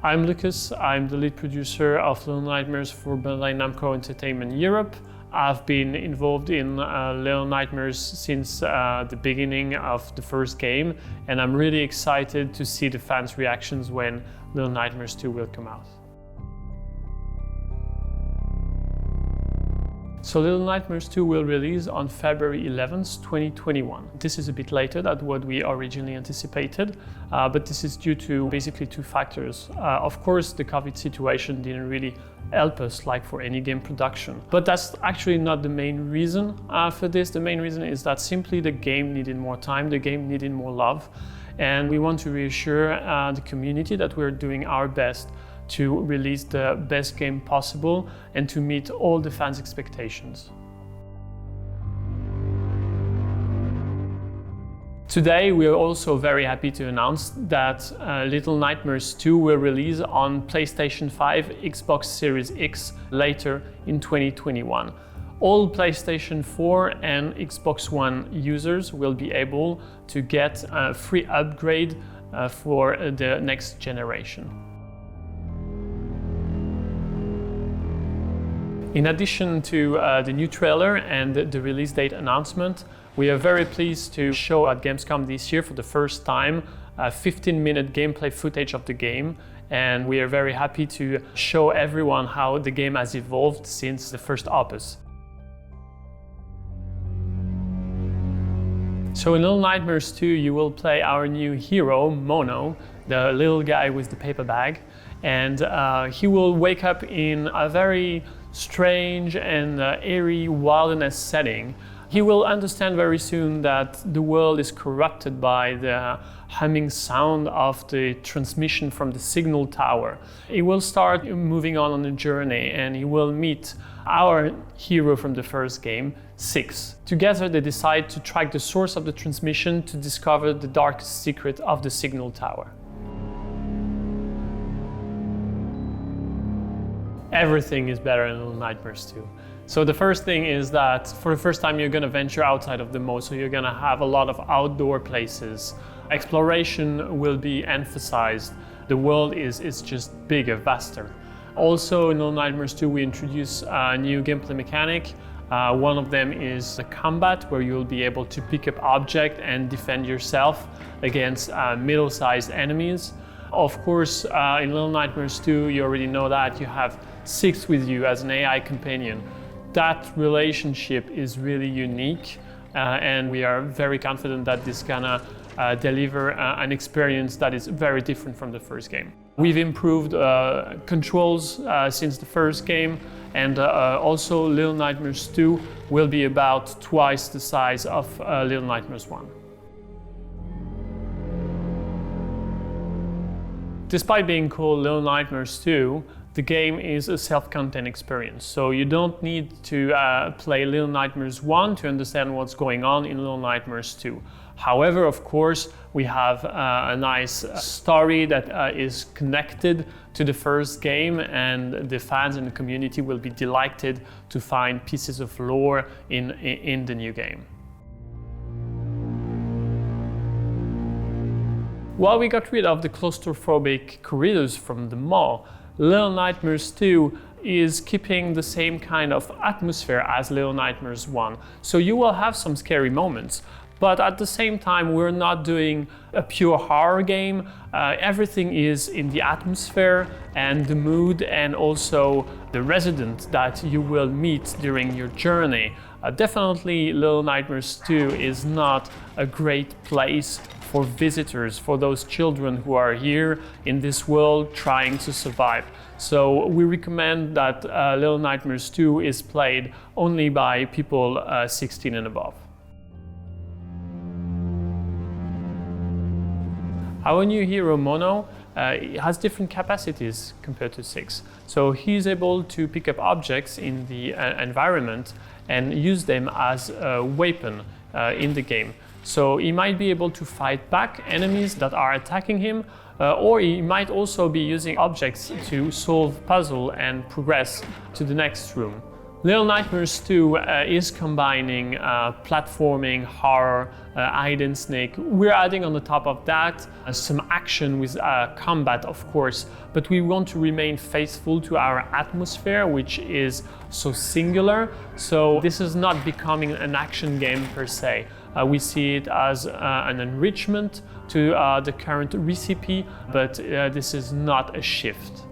I'm Lucas, I'm the lead producer of Little Nightmares for Bandai Namco Entertainment Europe. I've been involved in Little Nightmares since the beginning of the first game, and I'm really excited to see the fans' reactions when Little Nightmares 2 will come out. So Little Nightmares 2 will release on February 11th, 2021. This is a bit later than what we originally anticipated, but this is due to basically two factors. Of course, the COVID situation didn't really help us like for any game production. But that's actually not the main reason for this. The main reason is that simply the game needed more time, the game needed more love, and we want to reassure the community that we're doing our best to release the best game possible and to meet all the fans' expectations. Today we are also very happy to announce that Little Nightmares 2 will release on PlayStation 5, Xbox Series X later in 2021. All PlayStation 4 and Xbox One users will be able to get a free upgrade for the next generation. In addition to the new trailer and the release date announcement, we are very pleased to show at Gamescom this year for the first time a 15-minute gameplay footage of the game, and we are very happy to show everyone how the game has evolved since the first opus. So in Little Nightmares 2 you will play our new hero, Mono, the little guy with the paper bag, and he will wake up in a very strange and eerie wilderness setting. He will understand very soon that the world is corrupted by the humming sound of the transmission from the signal tower. He will start moving on a journey, and he will meet our hero from the first game, Six. Together they decide to track the source of the transmission to discover the darkest secret of the signal tower. Everything is better in Little Nightmares 2. So the first thing is that for the first time you're going to venture outside of the mode, so you're going to have a lot of outdoor places. Exploration will be emphasized. The world is just bigger, vaster. Also in Little Nightmares 2 we introduce a new gameplay mechanic. One of them is the combat, where you'll be able to pick up objects and defend yourself against middle-sized enemies. Of course, in Little Nightmares 2, you already know that you have Six with you as an AI companion. That relationship is really unique, and we are very confident that this is gonna deliver an experience that is very different from the first game. We've improved controls since the first game, and also Little Nightmares 2 will be about twice the size of Little Nightmares 1. Despite being called Little Nightmares 2, the game is a self-contained experience, so you don't need to play Little Nightmares 1 to understand what's going on in Little Nightmares 2. However, of course, we have a nice story that is connected to the first game, and the fans and the community will be delighted to find pieces of lore in the new game. While we got rid of the claustrophobic corridors from the mall, Little Nightmares 2 is keeping the same kind of atmosphere as Little Nightmares 1. So you will have some scary moments, but at the same time we're not doing a pure horror game. Everything is in the atmosphere and the mood, and also the resident that you will meet during your journey. Definitely Little Nightmares 2 is not a great place for visitors, for those children who are here in this world trying to survive. So we recommend that Little Nightmares 2 is played only by people 16 and above. Our new hero Mono has different capacities compared to Six. So he's able to pick up objects in the environment and use them as a weapon in the game. So he might be able to fight back enemies that are attacking him, or he might also be using objects to solve puzzles and progress to the next room. Little Nightmares 2 is combining platforming, horror, hide and seek. We're adding on the top of that some action with combat, of course, but we want to remain faithful to our atmosphere, which is so singular. So this is not becoming an action game per se. We see it as an enrichment to the current recipe, but this is not a shift.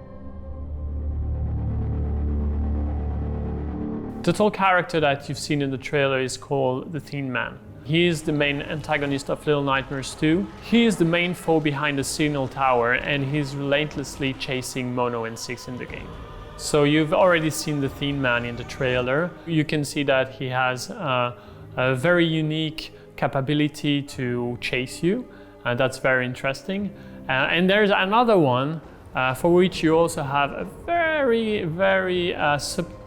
The tall character that you've seen in the trailer is called the Thin Man. He is the main antagonist of Little Nightmares 2. He is the main foe behind the Signal Tower, and he's relentlessly chasing Mono and Six in the game. So you've already seen the Thin Man in the trailer. You can see that he has a very unique capability to chase you. That's very interesting. And there's another one for which you also have a very subtle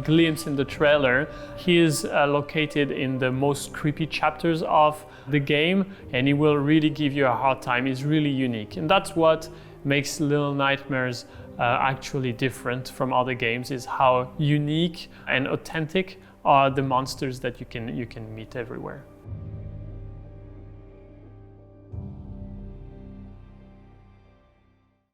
glimpse in the trailer. He is located in the most creepy chapters of the game, and he will really give you a hard time. He's really unique, and that's what makes Little Nightmares actually different from other games, is how unique and authentic are the monsters that you can meet everywhere.